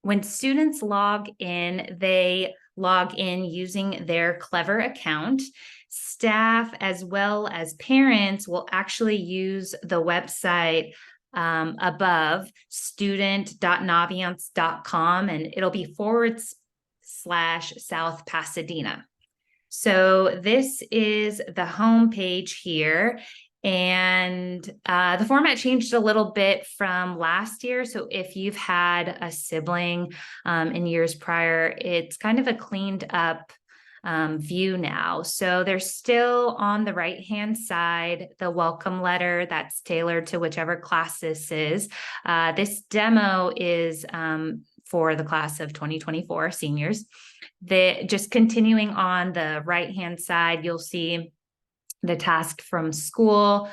When students log in, they log in using their Clever account. Staff as well as parents will actually use the website above, student.naviance.com, and it'll be /South Pasadena. So this is the home page here. And the format changed a little bit from last year. So if you've had a sibling in years prior, it's kind of a cleaned up view now. So there's still on the right-hand side, the welcome letter that's tailored to whichever class this is. This demo is for the class of 2024 seniors. Just continuing on the right-hand side, you'll see the task from school.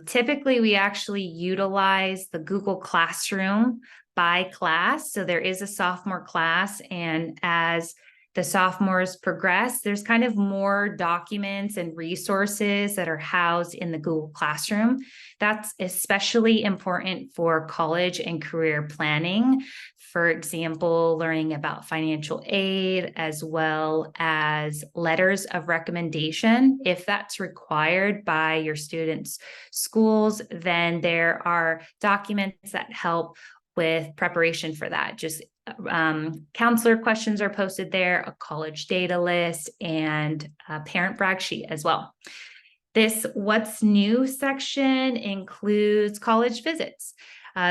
Typically, we actually utilize the Google Classroom by class. So there is a sophomore class, and as the sophomores progress, there's kind of more documents and resources that are housed in the Google Classroom. That's especially important for college and career planning. For example, learning about financial aid, as well as letters of recommendation. If that's required by your students' schools, then there are documents that help with preparation for that. Just counselor questions are posted there, a college data list, and a parent brag sheet as well. This What's New section includes college visits.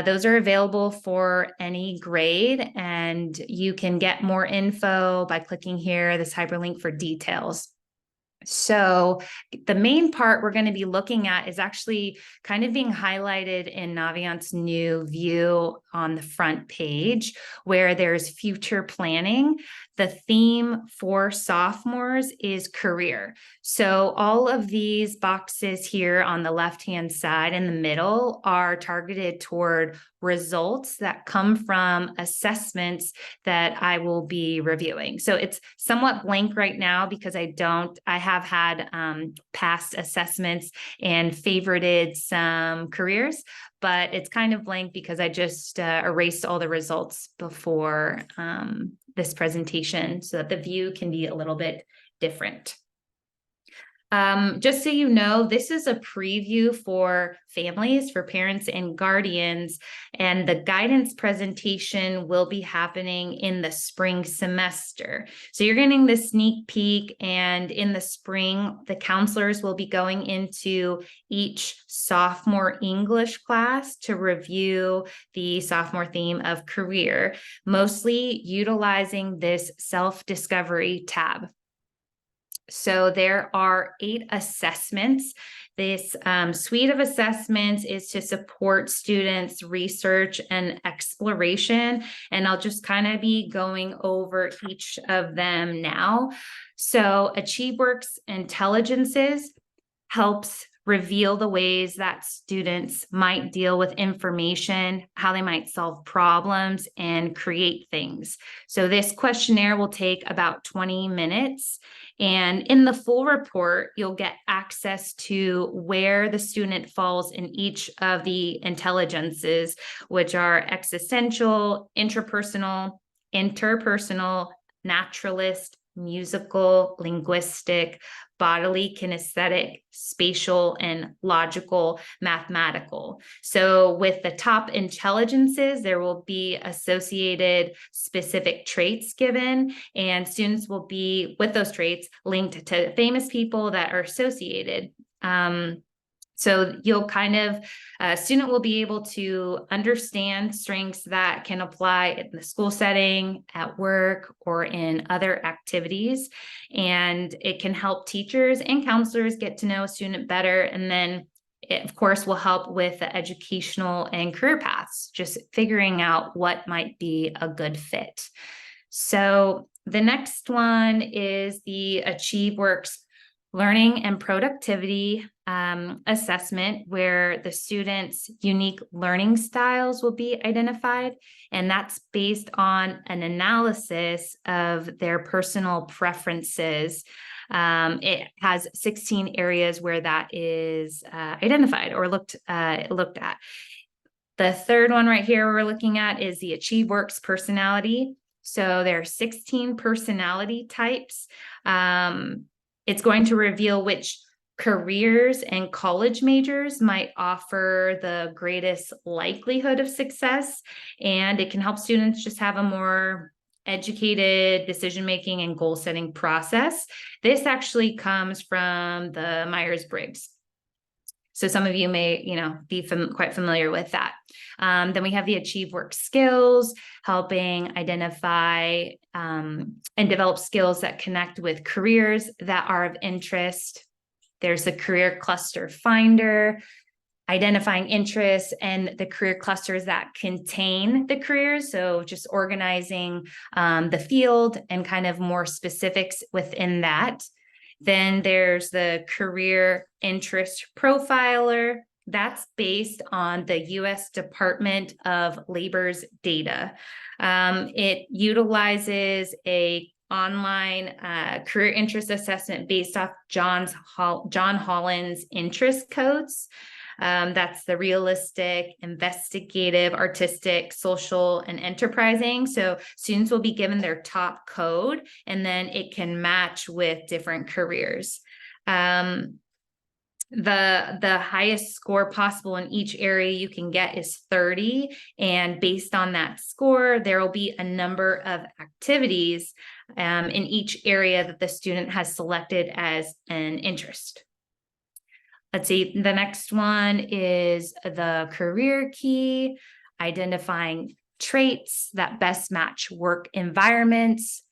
Those are available for any grade, and you can get more info by clicking here, this hyperlink for details. So the main part we're going to be looking at is actually kind of being highlighted in Naviance's new view on the front page, where there's future planning. The theme for sophomores is career. So all of these boxes here on the left-hand side in the middle are targeted toward results that come from assessments that I will be reviewing. So it's somewhat blank right now because I have had past assessments and favorited some careers, but it's kind of blank because I just erased all the results before this presentation so that the view can be a little bit different. Just so you know, this is a preview for families, for parents and guardians, and the guidance presentation will be happening in the spring semester. So you're getting the sneak peek, and in the spring, the counselors will be going into each sophomore English class to review the sophomore theme of career, mostly utilizing this self-discovery tab. So there are 8 assessments. This suite of assessments is to support students' research and exploration, and I'll just kind of be going over each of them now. So AchieveWorks Intelligences helps reveal the ways that students might deal with information, how they might solve problems, and create things. So this questionnaire will take about 20 minutes. And in the full report, you'll get access to where the student falls in each of the intelligences, which are existential, interpersonal, naturalist, musical, linguistic, bodily, kinesthetic, spatial, and logical, mathematical. So with the top intelligences, there will be associated specific traits given, and students will be, with those traits, linked to famous people that are associated. So you'll student will be able to understand strengths that can apply in the school setting, at work, or in other activities. And it can help teachers and counselors get to know a student better. And then it, of course, will help with the educational and career paths, just figuring out what might be a good fit. So the next one is the AchieveWorks Learning and Productivity assessment, where the students' unique learning styles will be identified, and that's based on an analysis of their personal preferences. It has 16 areas where that is identified or looked at. The third one right here we're looking at is the AchieveWorks personality. So there are 16 personality types. It's going to reveal which careers and college majors might offer the greatest likelihood of success, and it can help students just have a more educated decision-making and goal-setting process. This actually comes from the Myers-Briggs. So some of you may, be quite familiar with that. Then we have the AchieveWorks skills, helping identify and develop skills that connect with careers that are of interest. There's the career cluster finder, identifying interests and the career clusters that contain the careers. So just organizing the field and kind of more specifics within that. Then there's the career interest profiler. That's based on the U.S. Department of Labor's data. It utilizes a online career interest assessment based off John Holland's interest codes. That's the realistic, investigative, artistic, social, and enterprising. So students will be given their top code, and then it can match with different careers. The highest score possible in each area you can get is 30. And based on that score, there will be a number of activities in each area that the student has selected as an interest. Let's see, the next one is the career key, identifying traits that best match work environments.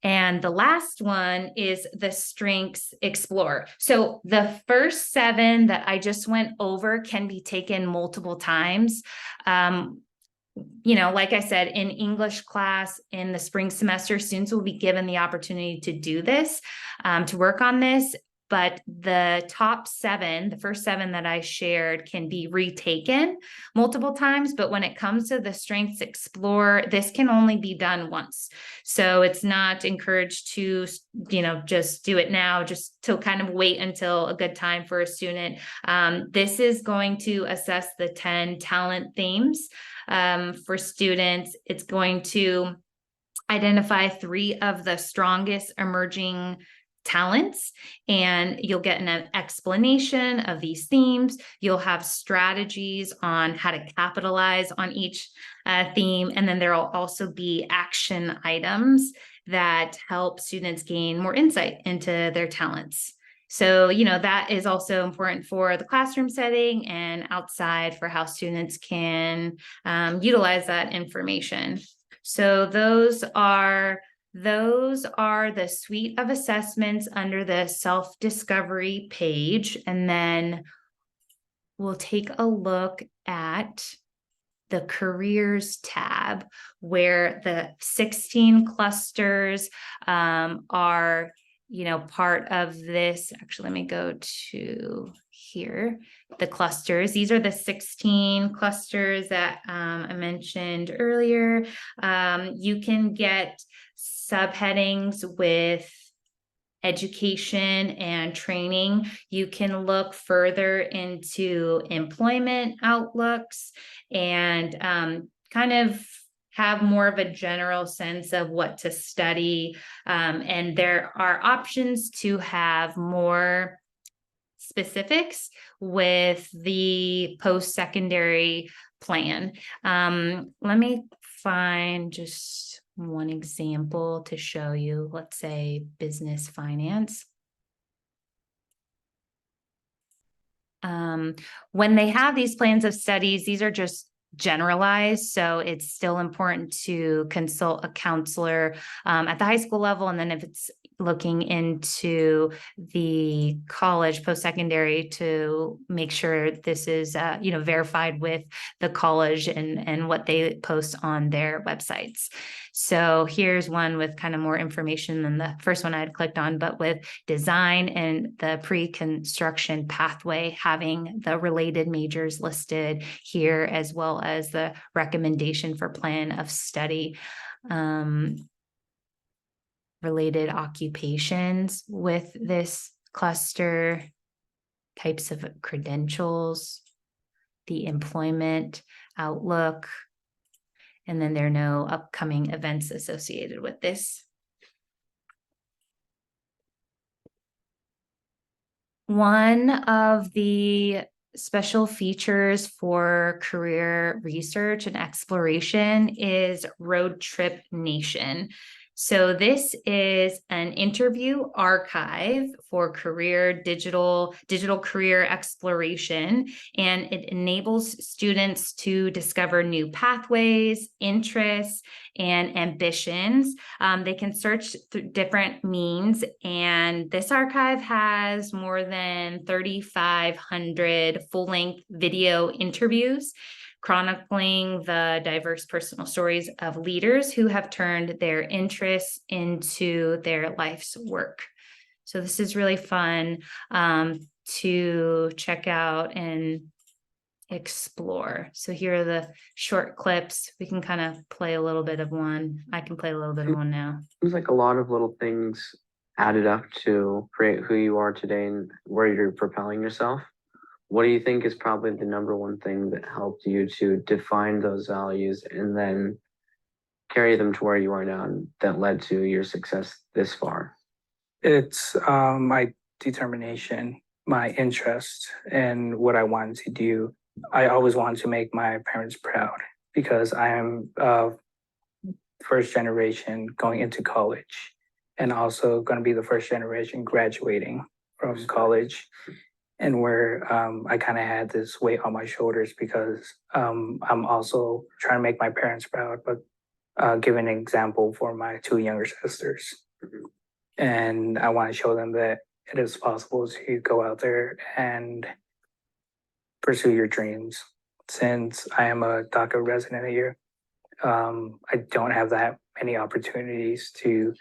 And the last one is the Strengths Explorer. So the first 7 that I just went over can be taken multiple times. Like I said, in English class in the spring semester, students will be given the opportunity to do this, to work on this. But the top 7, the first 7 that I shared, can be retaken multiple times. But when it comes to the Strengths Explorer, this can only be done once. So it's not encouraged to, just do it now, just to kind of wait until a good time for a student. This is going to assess the 10 talent themes for students. It's going to identify 3 of the strongest emerging talents, and you'll get an explanation of these themes. You'll have strategies on how to capitalize on each theme, and then there will also be action items that help students gain more insight into their talents. So, that is also important for the classroom setting and outside for how students can utilize that information. So those are the suite of assessments under the self-discovery page. And then we'll take a look at the careers tab, where the 16 clusters are, part of this. Actually, let me go to here. The clusters. These are the 16 clusters that I mentioned earlier. You can get subheadings with education and training. You can look further into employment outlooks and kind of have more of a general sense of what to study. And there are options to have more specifics with the post-secondary plan. Let me find just one example to show you. Let's say business finance. When they have these plans of studies, these are just generalized. So it's still important to consult a counselor at the high school level. And then if it's looking into the college post-secondary, to make sure this is verified with the college and what they post on their websites. So here's one with kind of more information than the first one I had clicked on, but with design and the pre-construction pathway, having the related majors listed here, as well as the recommendation for plan of study. Related occupations with this cluster, types of credentials, the employment Outlook. And then there are no upcoming events associated with this. One of the special features for career research and exploration is Road Trip Nation. So this is an interview archive for digital career exploration, and it enables students to discover new pathways, interests, and ambitions. They can search through different means, and this archive has more than 3,500 full-length video interviews chronicling the diverse personal stories of leaders who have turned their interests into their life's work. So this is really fun to check out and explore. So here are the short clips. We can kind of play a little bit of one. I can play a little bit of one now. Seems like a lot of little things added up to create who you are today and where you're propelling yourself. What do you think is probably the number one thing that helped you to define those values and then carry them to where you are now and that led to your success this far? It's my determination, my interest, and what I wanted to do. I always wanted to make my parents proud because I am first generation going into college and also going to be the first generation graduating from college. And where I kind of had this weight on my shoulders because I'm also trying to make my parents proud, but give an example for my two younger sisters. And I want to show them that it is possible to go out there and pursue your dreams. Since I am a DACA resident here, I don't have that many opportunities to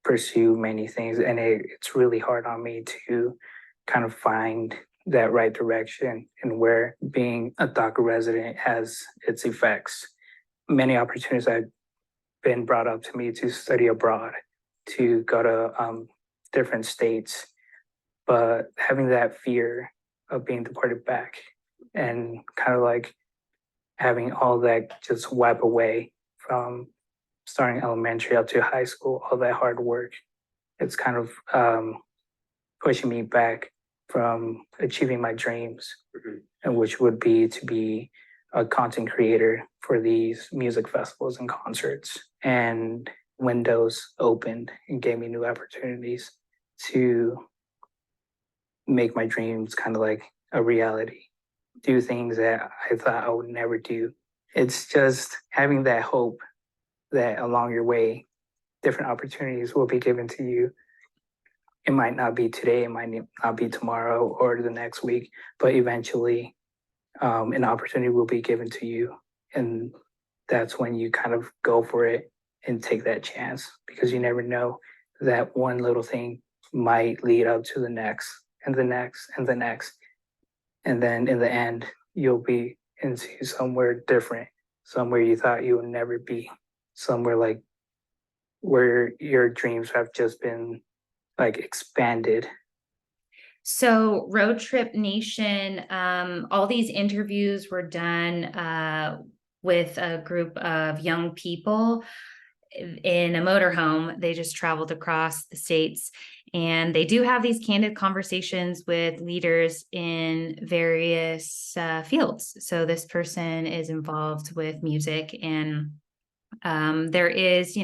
pursue many things. And it's really hard on me to kind of find that right direction and where being a DACA resident has its effects. Many opportunities have been brought up to me to study abroad, to go to different states, but having that fear of being deported back and kind of like having all that just wipe away from starting elementary up to high school, all that hard work, it's kind of pushing me back from achieving my dreams, and which would be to be a content creator for these music festivals and concerts. And windows opened and gave me new opportunities to make my dreams kind of like a reality, do things that I thought I would never do. It's just having that hope that along your way, different opportunities will be given to you. It might not be today, it might not be tomorrow or the next week, but eventually an opportunity will be given to you. And that's when you kind of go for it and take that chance, because you never know that one little thing might lead up to the next and the next and the next. And then in the end, you'll be into somewhere different, somewhere you thought you would never be, somewhere like where your dreams have just been like expanded. So Road Trip Nation, all these interviews were done with a group of young people in a motorhome. They just traveled across the states, and they do have these candid conversations with leaders in various fields. So this person is involved with music, and there is,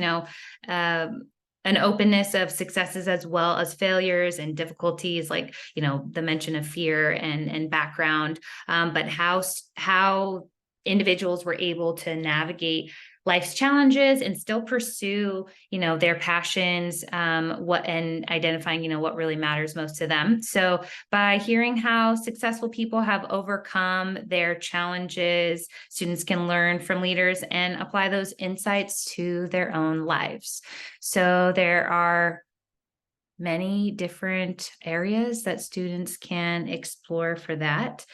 an openness of successes as well as failures and difficulties, like, the mention of fear and background, but how individuals were able to navigate life's challenges and still pursue, their passions, and identifying, what really matters most to them. So by hearing how successful people have overcome their challenges, students can learn from leaders and apply those insights to their own lives. So there are many different areas that students can explore for that.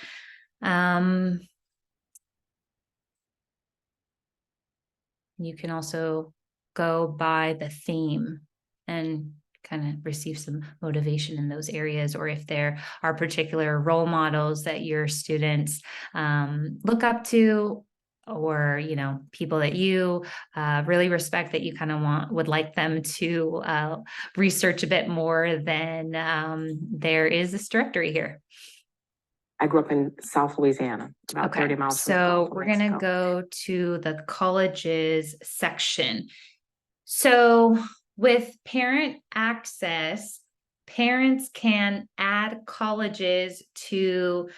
You can also go by the theme and kind of receive some motivation in those areas, or if there are particular role models that your students look up to, or, people that you really respect that you kind of would like them to research a bit more, then there is this directory here. I grew up in South Louisiana, about 30 miles from the so Gulf of we're going to Mexico. go to the colleges section. So with parent access, parents can add colleges to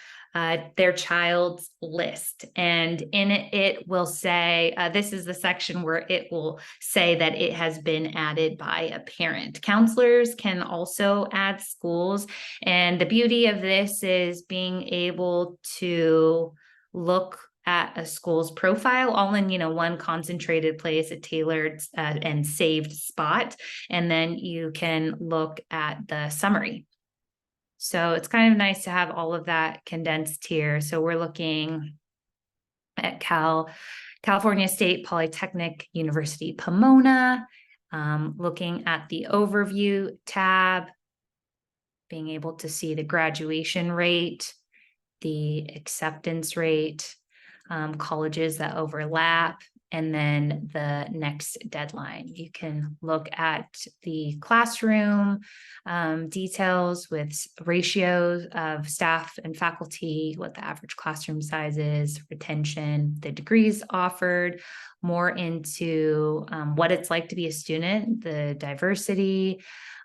their child's list. And in it will say, this is the section where it will say that it has been added by a parent. Counselors can also add schools. And the beauty of this is being able to look at a school's profile all in, one concentrated place, a tailored and saved spot. And then you can look at the summary. So it's kind of nice to have all of that condensed here. So we're looking at California State Polytechnic University, Pomona, looking at the overview tab, being able to see the graduation rate, the acceptance rate, colleges that overlap, and then the next deadline. You can look at the classroom details with ratios of staff and faculty, what the average classroom size is, retention, the degrees offered, more into what it's like to be a student, the diversity,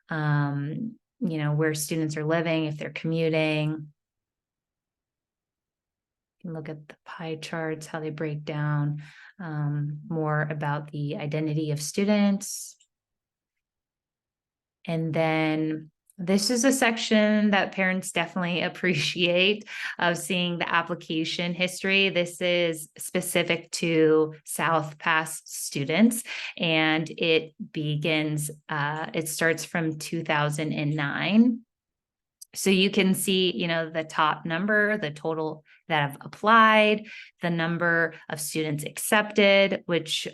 where students are living, if they're commuting. You can look at the pie charts, how they break down, more about the identity of students. And then this is a section that parents definitely appreciate, of seeing the application history. This is specific to South Pass students, and it starts from 2009. So you can see, the top number, the total that have applied, the number of students accepted, which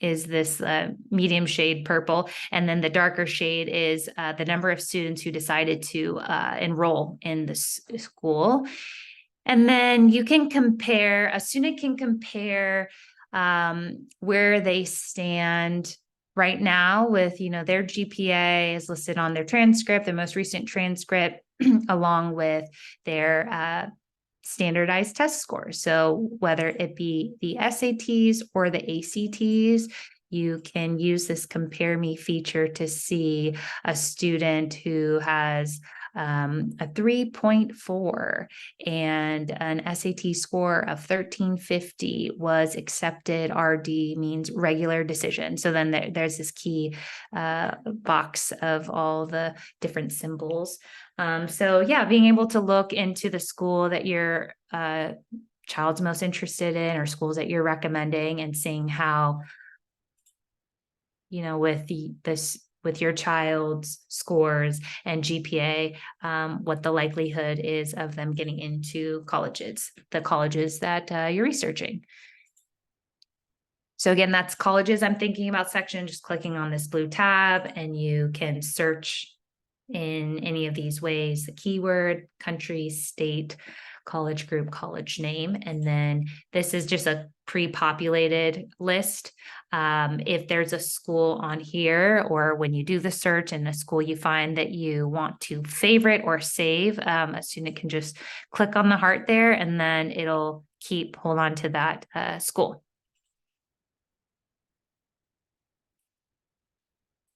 is this medium shade purple. And then the darker shade is the number of students who decided to enroll in the school. And then a student can compare where they stand right now with, their GPA is listed on their transcript, the most recent transcript, along with their standardized test scores. So whether it be the SATs or the ACTs, you can use this compare me feature to see a student who has a 3.4 and an SAT score of 1350 was accepted. RD means regular decision. So then there's this key box of all the different symbols. So yeah, being able to look into the school that your child's most interested in, or schools that you're recommending, and seeing how, with your child's scores and GPA, what the likelihood is of them getting into the colleges that you're researching. So again, that's colleges I'm thinking about section, just clicking on this blue tab, and you can search in any of these ways, the keyword, country, state, college group, college name. And then this is just a pre-populated list. If there's a school on here, or when you do the search and a school you find that you want to favorite or save, a student can just click on the heart there, and then it'll hold on to that school.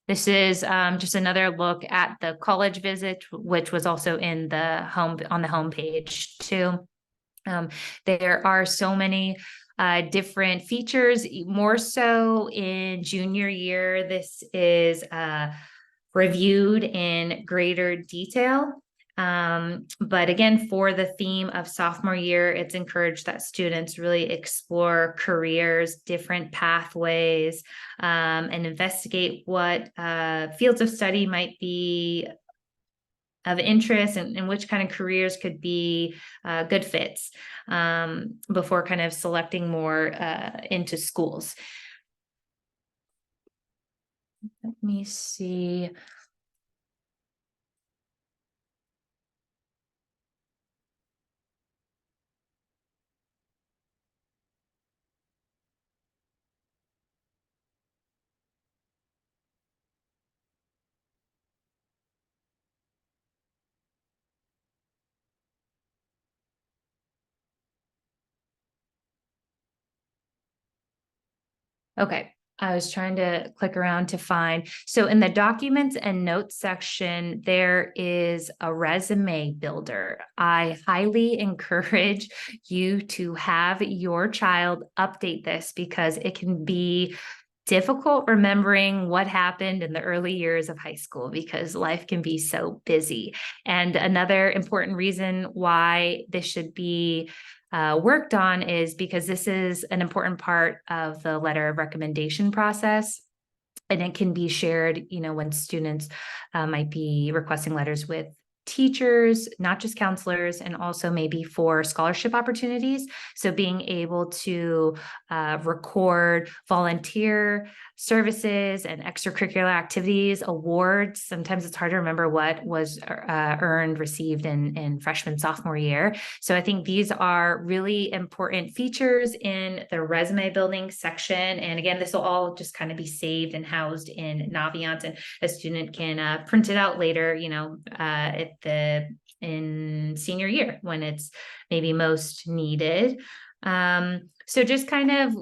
This is just another look at the college visit, which was also on the home page too. There are so many different features, more so in junior year. This is reviewed in greater detail. But again, for the theme of sophomore year, it's encouraged that students really explore careers, different pathways, and investigate what fields of study might be of interest, and which kind of careers could be good fits, before kind of selecting more into schools. Let me see. Okay. I was trying to click around to find. So in the documents and notes section, there is a resume builder. I highly encourage you to have your child update this because it can be difficult remembering what happened in the early years of high school because life can be so busy. And another important reason why this should be worked on is because this is an important part of the letter of recommendation process. And it can be shared, when students might be requesting letters with teachers, not just counselors, and also maybe for scholarship opportunities. So being able to record volunteer services and extracurricular activities, awards. Sometimes it's hard to remember what was earned, received in freshman, sophomore year. So I think these are really important features in the resume building section. And again, this will all just kind of be saved and housed in Naviance, and a student can print it out later, in senior year when it's maybe most needed. So just kind of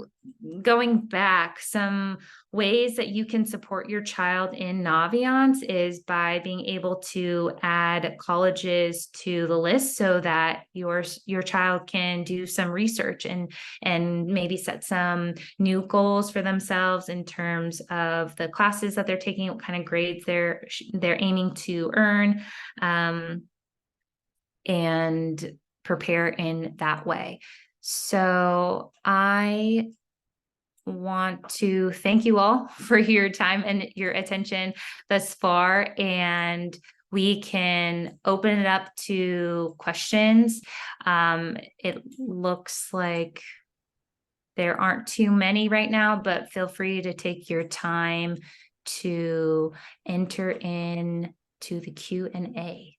going back, some ways that you can support your child in Naviance is by being able to add colleges to the list so that your child can do some research and maybe set some new goals for themselves in terms of the classes that they're taking, what kind of grades they're aiming to earn, and prepare in that way. So I want to thank you all for your time and your attention thus far, and we can open it up to questions. It looks like there aren't too many right now, but feel free to take your time to enter in to the Q&A.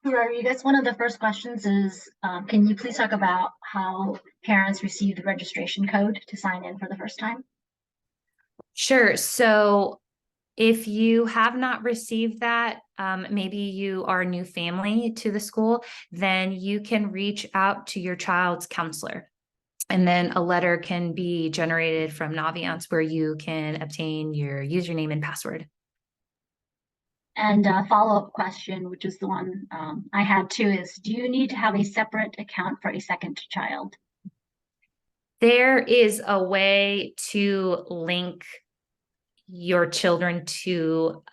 Rodriguez, one of the first questions is, can you please talk about how parents receive the registration code to sign in for the first time? Sure. So if you have not received that, maybe you are a new family to the school, then you can reach out to your child's counselor. And then a letter can be generated from Naviance where you can obtain your username and password. And a follow-up question, which is the one I had too, is do you need to have a separate account for a second child? There is a way to link your children to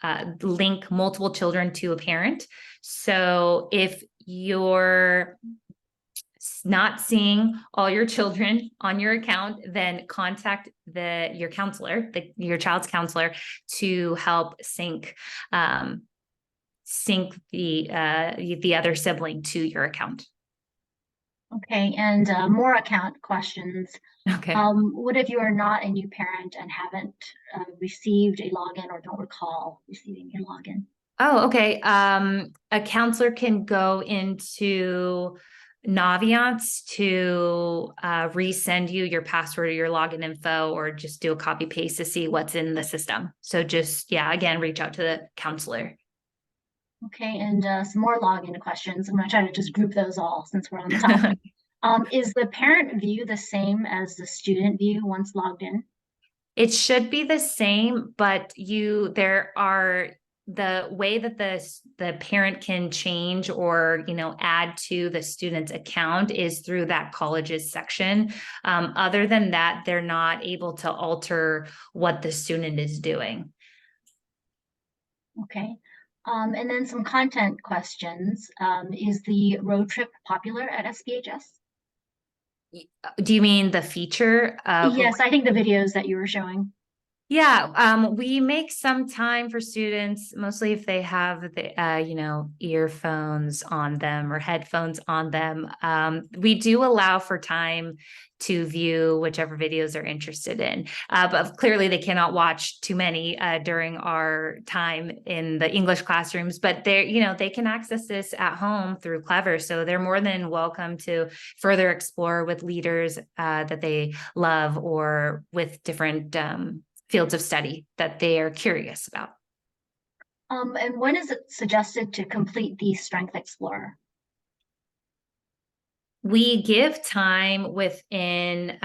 link multiple children to a parent. So if you're not seeing all your children on your account, then contact your counselor, your child's counselor, to help sync the other sibling to your account. Okay, and more account questions. Okay. What if you are not a new parent and haven't received a login or don't recall receiving a login? Oh, okay. A counselor can go into Naviance to resend you your password or your login info, or just do a copy paste to see what's in the system. So just, again, reach out to the counselor. Okay, and some more login questions. I'm going to try to just group those all since we're on the topic. Is the parent view the same as the student view once logged in? It should be the same, but the way that the parent can change or add to the student's account is through that colleges section. Other than that, they're not able to alter what the student is doing. Okay. And then some content questions. Is the road trip popular at SPHS? Do you mean the feature? Yes, I think the videos that you were showing. Yeah, we make some time for students, mostly if they have the earphones on them or headphones on them. We do allow for time to view whichever videos they're interested in, but clearly they cannot watch too many during our time in the English classrooms. But they can access this at home through Clever, so they're more than welcome to further explore with leaders that they love or with different fields of study that they are curious about. And when is it suggested to complete the Strength Explorer? We give time within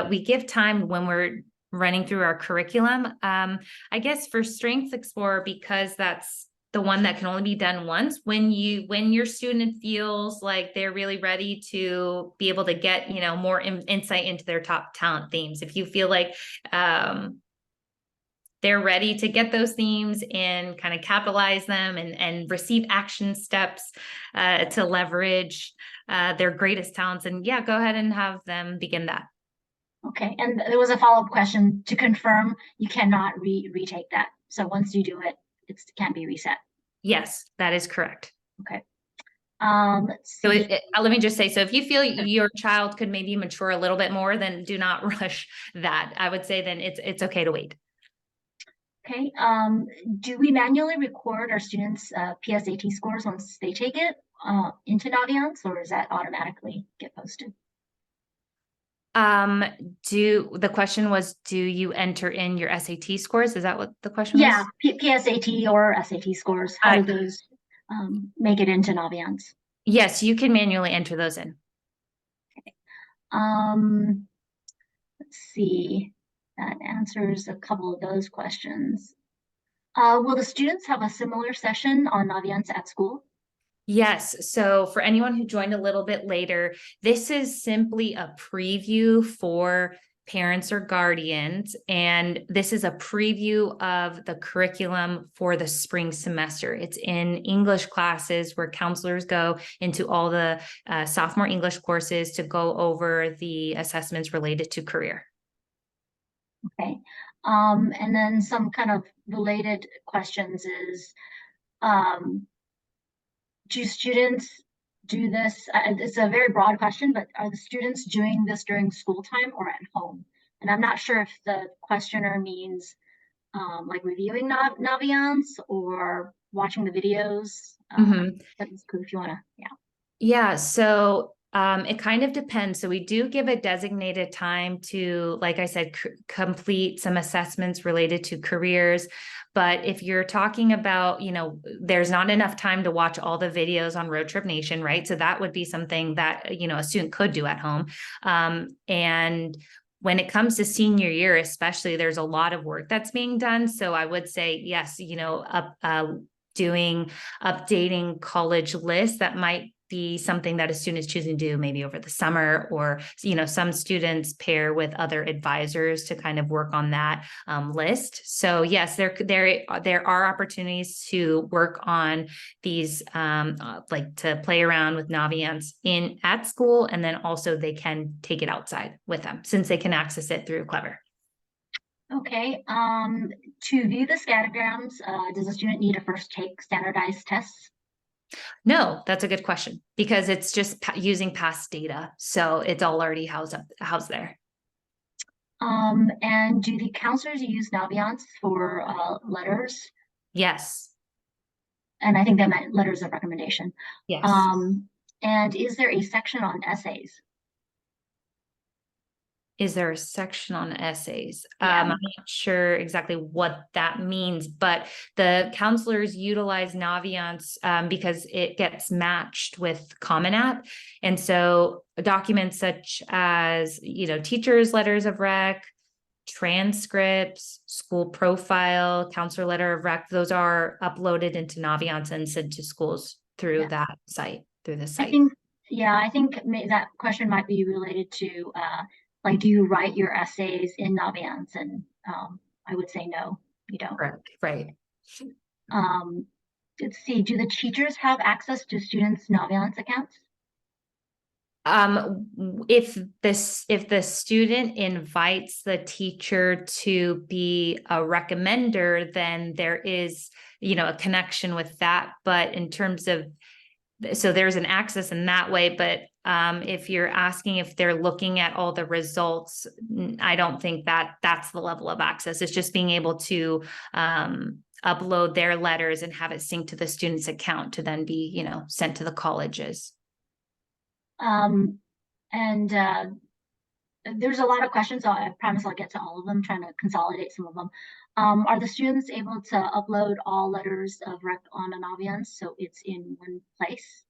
we give time when we're running through our curriculum. I guess for Strengths Explorer, because that's the one that can only be done once, when your student feels like they're really ready to be able to get, more insight into their top talent themes. If you feel like they're ready to get those themes and kind of capitalize them and receive action steps to leverage their greatest talents, and yeah, go ahead and have them begin that. Okay, and there was a follow-up question to confirm you cannot retake that. So once you do it, it can't be reset. Yes, that is correct. Okay. Let's So see. let me just say, so if you feel your child could maybe mature a little bit more, then do not rush that. I would say then it's okay to wait. Okay. Do we manually record our students' PSAT scores once they take it into Naviance, or does that automatically get posted? The question was, do you enter in your SAT scores? Is that what the question was? Yeah, PSAT or SAT scores. How do those make it into Naviance? Yes, you can manually enter those in. Okay. Let's see. That answers a couple of those questions. Will the students have a similar session on Naviance at school? Yes. So for anyone who joined a little bit later, this is simply a preview for parents or guardians. And this is a preview of the curriculum for the spring semester. It's in English classes where counselors go into all the sophomore English courses to go over the assessments related to career. Okay. And then some kind of related questions is, do students do this? It's a very broad question, but are the students doing this during school time or at home? And I'm not sure if the questioner means like reviewing Naviance or watching the videos. But it's cool if you want to, yeah. Yeah, so it kind of depends. So we do give a designated time to, like I said, complete some assessments related to careers. But if you're talking about, there's not enough time to watch all the videos on Road Trip Nation, right? So that would be something that, a student could do at home. And when it comes to senior year, especially, there's a lot of work that's being done. So I would say, yes, updating college lists, that might be something that a student is choosing to do maybe over the summer, or some students pair with other advisors to kind of work on that list. So yes, there are opportunities to work on these like to play around with Naviance at school, and then also they can take it outside with them since they can access it through Clever. Okay. To view the scattergrams, does a student need to first take standardized tests? No, that's a good question, because it's just using past data. So it's all already housed there. And do the counselors use Naviance for letters? Yes. And I think that meant letters of recommendation. Yes. And is there a section on essays? Is there a section on essays? Yeah. I'm not sure exactly what that means, but the counselors utilize Naviance because it gets matched with Common App. And so documents such as, teachers' letters of rec, transcripts, school profile, counselor letter of rec, those are uploaded into Naviance and sent to schools through that site, through the site. I think that question might be related to like, do you write your essays in Naviance? And I would say no, you don't. Correct. Right. Let's see, do the teachers have access to students' Naviance accounts? If the student invites the teacher to be a recommender, then there is, a connection with that. But in terms of, so there's an access in that way, but if you're asking if they're looking at all the results, I don't think that's the level of access. It's just being able to upload their letters and have it synced to the student's account to then be, sent to the colleges. There's a lot of questions, so I promise I'll get to all of them, trying to consolidate some of them. Are the students able to upload all letters of rec on a Naviance so it's in one place?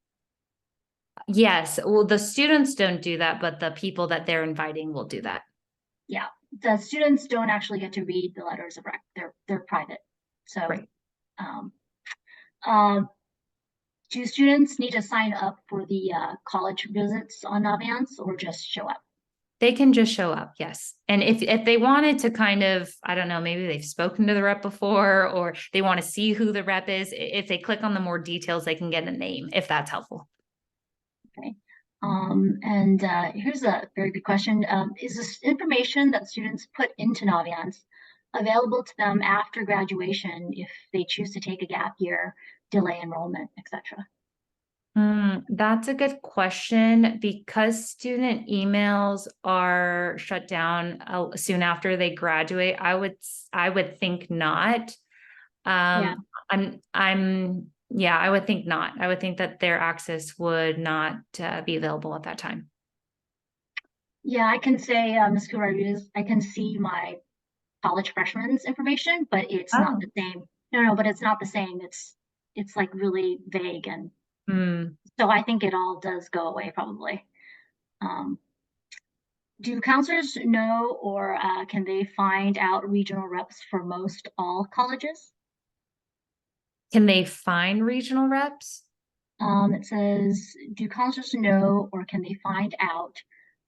Yes. Well, the students don't do that, but the people that they're inviting will do that. yeah, the students don't actually get to read the letters of rec. They're private. So, Right. um, do students need to sign up for the college visits on Naviance or just show up? They can just show up, yes. And if they wanted to kind of, I don't know, maybe they've spoken to the rep before, or they want to see who the rep is, if they click on the more details, they can get a name, if that's helpful. Okay. And here's a very good question. Is this information that students put into Naviance available to them after graduation if they choose to take a gap year, delay enrollment, etc.? That's a good question because student emails are shut down soon after they graduate. I would think not. Yeah. Yeah, I would think not. I would think that their access would not be available at that time. Yeah, I can say, Ms. Ku-Rodriguez, I can see my college freshman's information, but it's not Oh. the same. No, but it's not the same. It's like really vague, and so I think it all does go away probably. Do counselors know, or can they find out regional reps for most all colleges? Can they find regional reps? It says, do counselors know, or can they find out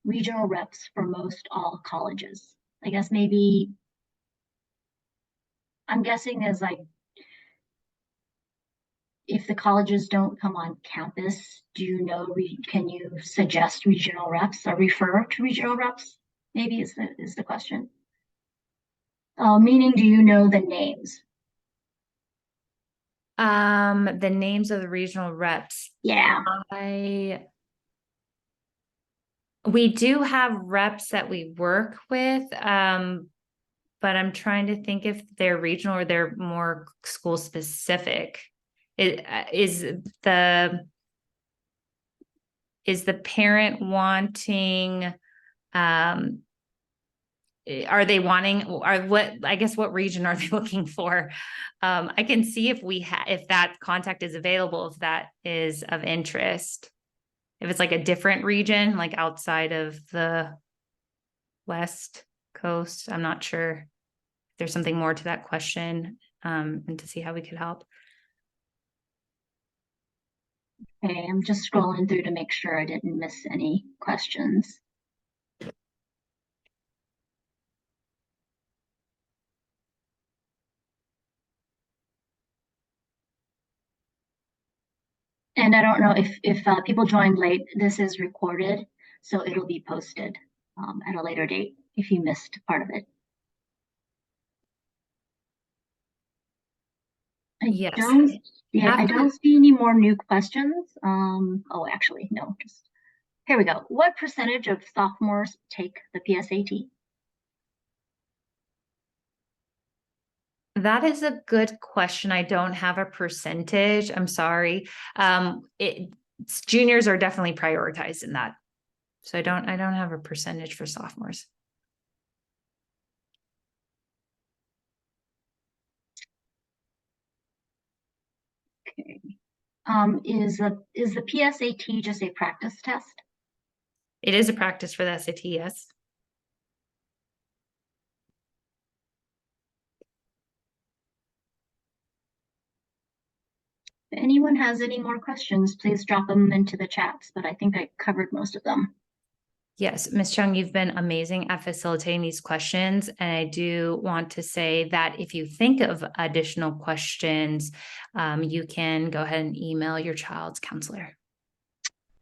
regional reps for most all colleges? I guess maybe, I'm guessing is like, if the colleges don't come on campus, do you know, can you suggest regional reps or refer to regional reps? Maybe is the question. Meaning, do you know the names? The names of the regional reps. Yeah. We do have reps that we work with, but I'm trying to think if they're regional or they're more school specific. Is the parent wanting, are they wanting, or what, I guess, what region are they looking for? I can see if that contact is available, if that is of interest. If it's like a different region, like outside of the West Coast, I'm not sure if there's something more to that question, and to see how we could help. Okay, I'm just scrolling through to make sure I didn't miss any questions. And I don't know if people joined late, this is recorded, so it'll be posted at a later date if you missed part of it. Yes. I don't see any more new questions. Oh, actually, no, just here we go. What percentage of sophomores take the PSAT? That is a good question. I don't have a percentage. I'm sorry. Juniors are definitely prioritized in that. So I don't have a percentage for sophomores. Okay. Is the PSAT just a practice test? It is a practice for the SAT, yes. If anyone has any more questions, please drop them into the chats, but I think I covered most of them. Yes, Ms. Chung, you've been amazing at facilitating these questions. And I do want to say that if you think of additional questions, you can go ahead and email your child's counselor.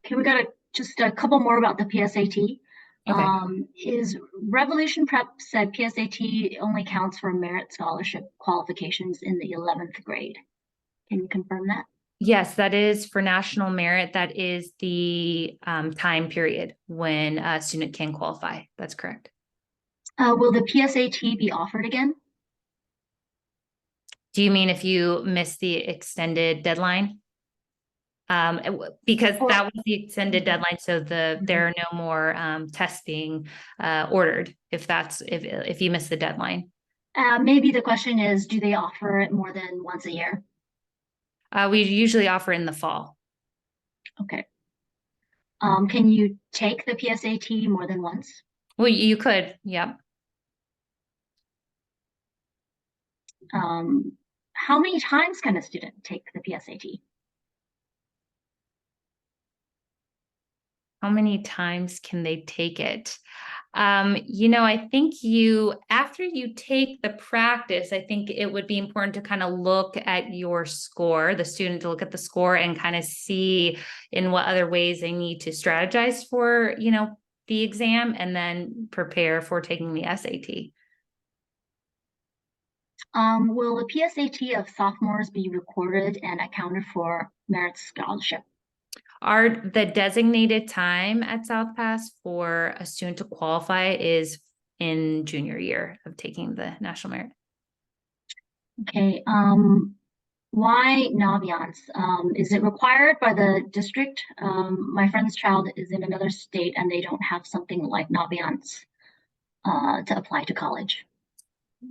Okay, we got just a couple more about the PSAT. Okay. Is Revolution Prep said PSAT only counts for merit scholarship qualifications in the 11th grade? Can you confirm that? Yes, that is for national merit. That is the time period when a student can qualify. That's correct. Will the PSAT be offered again? Do you mean if you miss the extended deadline? Because that was the extended deadline, so there are no more tests being ordered if you miss the deadline. Maybe the question is, do they offer it more than once a year? We usually offer in the fall. Okay. Can you take the PSAT more than once? Well, you could, yep. How many times can a student take the PSAT? How many times can they take it? I think after you take the practice, I think it would be important to kind of look at your score, the student to look at the score and kind of see in what other ways they need to strategize for, the exam and then prepare for taking the SAT. Will the PSAT of sophomores be recorded and accounted for merit scholarship? The designated time at South Pass for a student to qualify is in junior year of taking the national merit. Okay, why Naviance? Is it required by the district? My friend's child is in another state and they don't have something like Naviance to apply to college.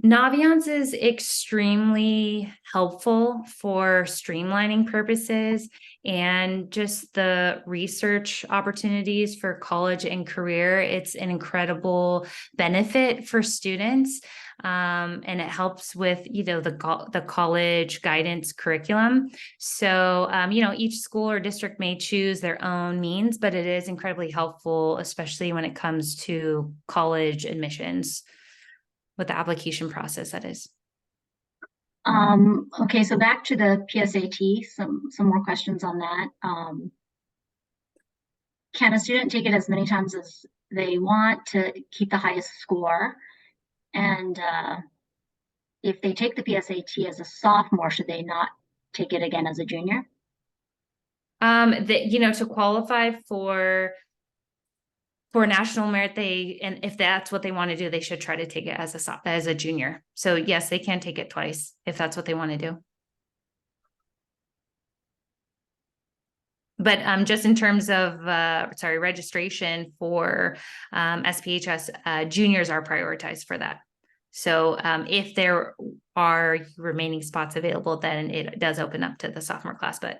Naviance is extremely helpful for streamlining purposes and just the research opportunities for college and career. It's an incredible benefit for students, and it helps with the college guidance curriculum. So each school or district may choose their own means, but it is incredibly helpful, especially when it comes to college admissions. With the application process, that is. Okay, so back to the PSAT, some more questions on that. Can a student take it as many times as they want to keep the highest score? And if they take the PSAT as a sophomore, should they not take it again as a junior? To qualify for national merit, and if that's what they want to do, they should try to take it as a junior. So yes, they can take it twice if that's what they want to do. But just in terms of registration for SPHS, juniors are prioritized for that. So if there are remaining spots available, then it does open up to the sophomore class. But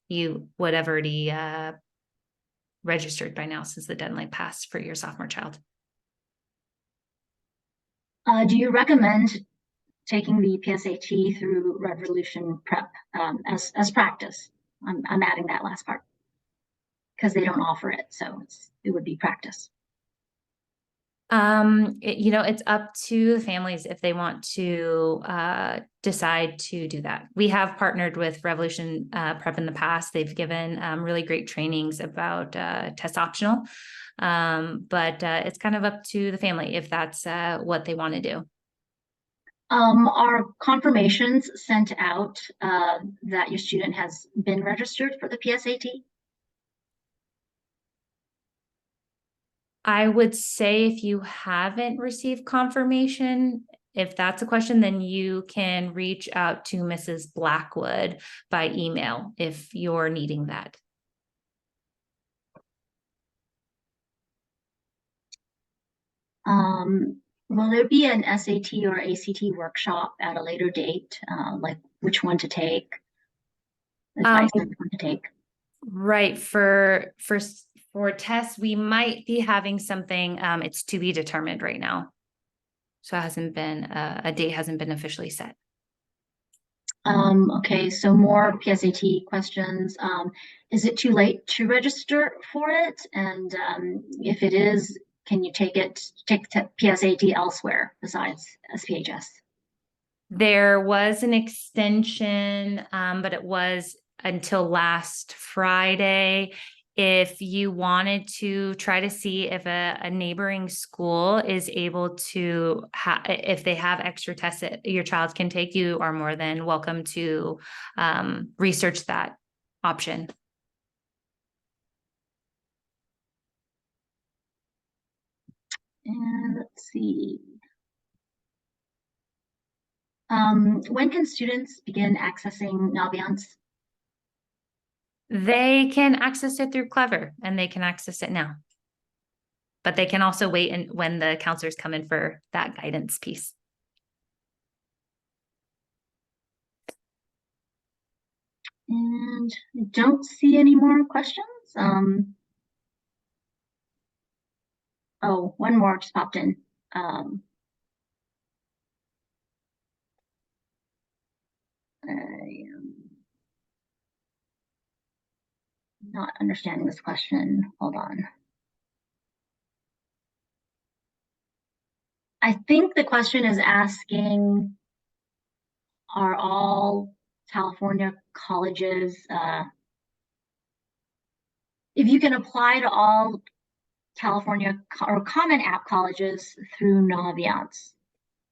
you would have already registered by now since the deadline passed for your sophomore child. Do you recommend taking the PSAT through Revolution Prep as practice? I'm adding that last part because they don't offer it, so it would be practice. It's up to the families if they want to decide to do that. We have partnered with Revolution Prep in the past. They've given really great trainings about test optional, but it's kind of up to the family if that's what they want to do. Are confirmations sent out that your student has been registered for the PSAT? I would say if you haven't received confirmation, if that's a question, then you can reach out to Mrs. Blackwood by email if you're needing that. Will there be an SAT or ACT workshop at a later date, like which one to take, advice on which one to take? Right, for tests, we might be having something, it's to be determined right now. So it hasn't been, a date hasn't been officially set. Okay, so more PSAT questions. Is it too late to register for it? And if it is, can you take PSAT elsewhere besides SPHS? There was an extension, but it was until last Friday. If you wanted to try to see if a neighboring school is able to if they have extra tests that your child can take, you are more than welcome to research that option. And let's see. When can students begin accessing Naviance? They can access it through Clever, and they can access it now. But they can also wait when the counselors come in for that guidance piece. And I don't see any more questions. Oh, one more just popped in. am not understanding this question. Hold on. I think the question is asking, are all California colleges, if you can apply to all California or Common App colleges through Naviance?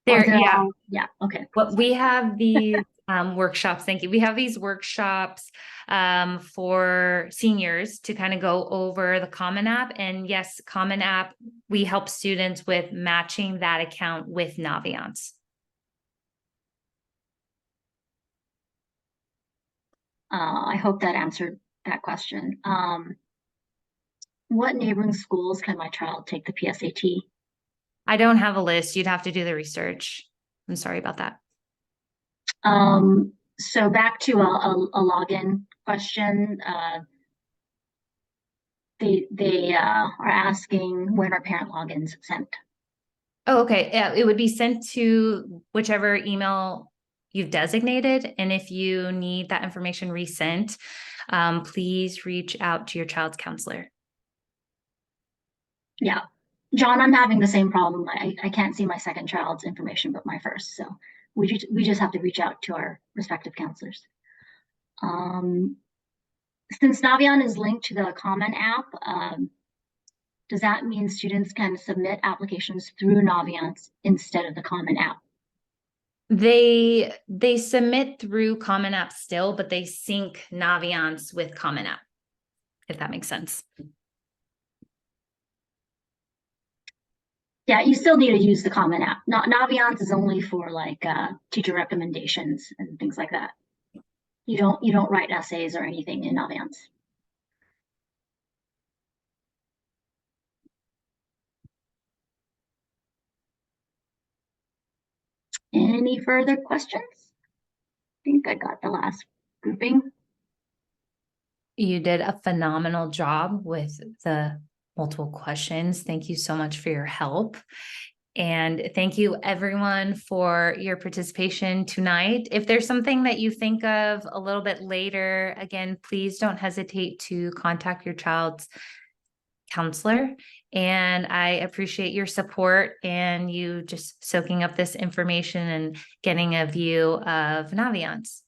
Or There, yeah. Yeah, okay. What we have these workshops, thank you. We have these workshops for seniors to kind of go over the Common App. And yes, Common App, we help students with matching that account with Naviance. I hope that answered that question. What neighboring schools can my child take the PSAT? I don't have a list. You'd have to do the research. I'm sorry about that. So back to a login question. They are asking when are parent logins sent? Oh, okay. Yeah, it would be sent to whichever email you've designated. And if you need that information resent, please reach out to your child's counselor. Yeah, John, I'm having the same problem. I can't see my second child's information, but my first. So we just have to reach out to our respective counselors. Since Naviance is linked to the Common App, does that mean students can submit applications through Naviance instead of the Common App? They submit through Common App still, but they sync Naviance with Common App, if that makes sense. Yeah, you still need to use the Common App. Naviance is only for like teacher recommendations and things like that. You don't write essays or anything in Naviance. Any further questions? I think I got the last grouping. You did a phenomenal job with the multiple questions. Thank you so much for your help. And thank you everyone for your participation tonight. If there's something that you think of a little bit later, again, please don't hesitate to contact your child's counselor. And I appreciate your support and you just soaking up this information and getting a view of Naviance.